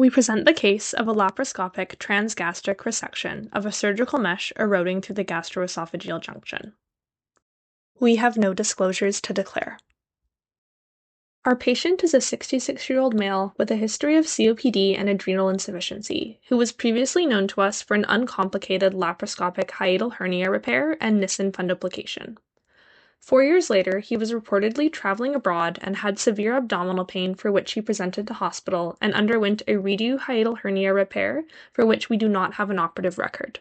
We present the case of a laparoscopic transgastric resection of a surgical mesh eroding through the gastroesophageal junction. We have no disclosures to declare. Our patient is a 66-year-old male with a history of COPD and adrenal insufficiency, who was previously known to us for an uncomplicated laparoscopic hiatal hernia repair and Nissen fundoplication. 4 years later, he was reportedly traveling abroad and had severe abdominal pain for which he presented to hospital and underwent a redo hiatal hernia repair for which we do not have an operative record.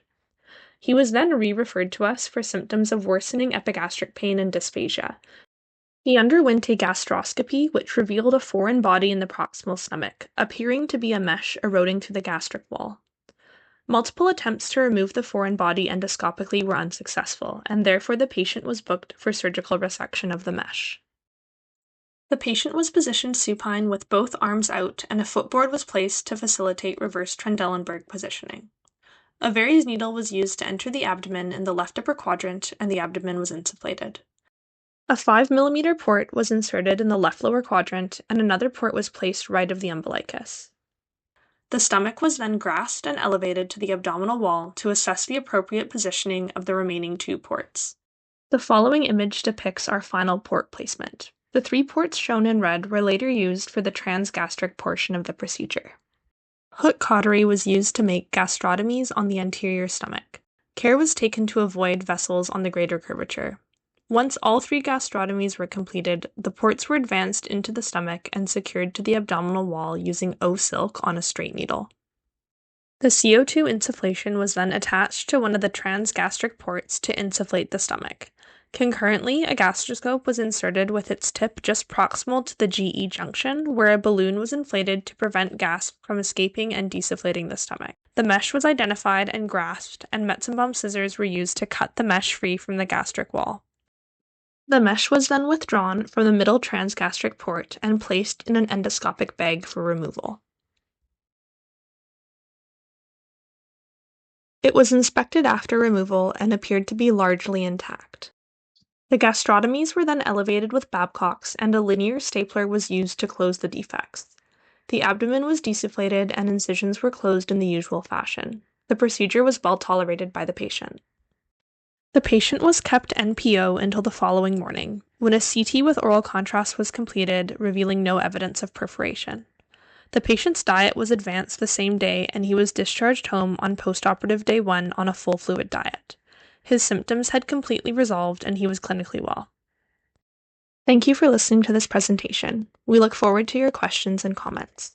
He was then re-referred to us for symptoms of worsening epigastric pain and dysphagia. He underwent a gastroscopy which revealed a foreign body in the proximal stomach, appearing to be a mesh eroding through the gastric wall. Multiple attempts to remove the foreign body endoscopically were unsuccessful, and therefore the patient was booked for surgical resection of the mesh. The patient was positioned supine with both arms out, and a footboard was placed to facilitate reverse Trendelenburg positioning. A Verres needle was used to enter the abdomen in the left upper quadrant, and the abdomen was insufflated. A 5 mm port was inserted in the left lower quadrant, and another port was placed right of the umbilicus. The stomach was then grasped and elevated to the abdominal wall to assess the appropriate positioning of the remaining 2 ports. The following image depicts our final port placement. The 3 ports shown in red were later used for the transgastric portion of the procedure. Hook cautery was used to make gastrotomies on the anterior stomach. Care was taken to avoid vessels on the greater curvature. Once all 3 gastrotomies were completed, the ports were advanced into the stomach and secured to the abdominal wall using O-silk on a straight needle. The CO2 insufflation was then attached to one of the transgastric ports to insufflate the stomach. Concurrently, a gastroscope was inserted with its tip just proximal to the GE junction, where a balloon was inflated to prevent gas from escaping and desufflating the stomach. The mesh was identified and grasped, and Metzenbaum scissors were used to cut the mesh free from the gastric wall. The mesh was then withdrawn from the middle transgastric port and placed in an endoscopic bag for removal. It was inspected after removal and appeared to be largely intact. The gastrotomies were then elevated with Babcocks, and a linear stapler was used to close the defects. The abdomen was desufflated and incisions were closed in the usual fashion. The procedure was well tolerated by the patient. The patient was kept NPO until the following morning, when a CT with oral contrast was completed, revealing no evidence of perforation. The patient's diet was advanced the same day, and he was discharged home on postoperative day 1 on a full fluid diet. His symptoms had completely resolved, and he was clinically well. Thank you for listening to this presentation. We look forward to your questions and comments.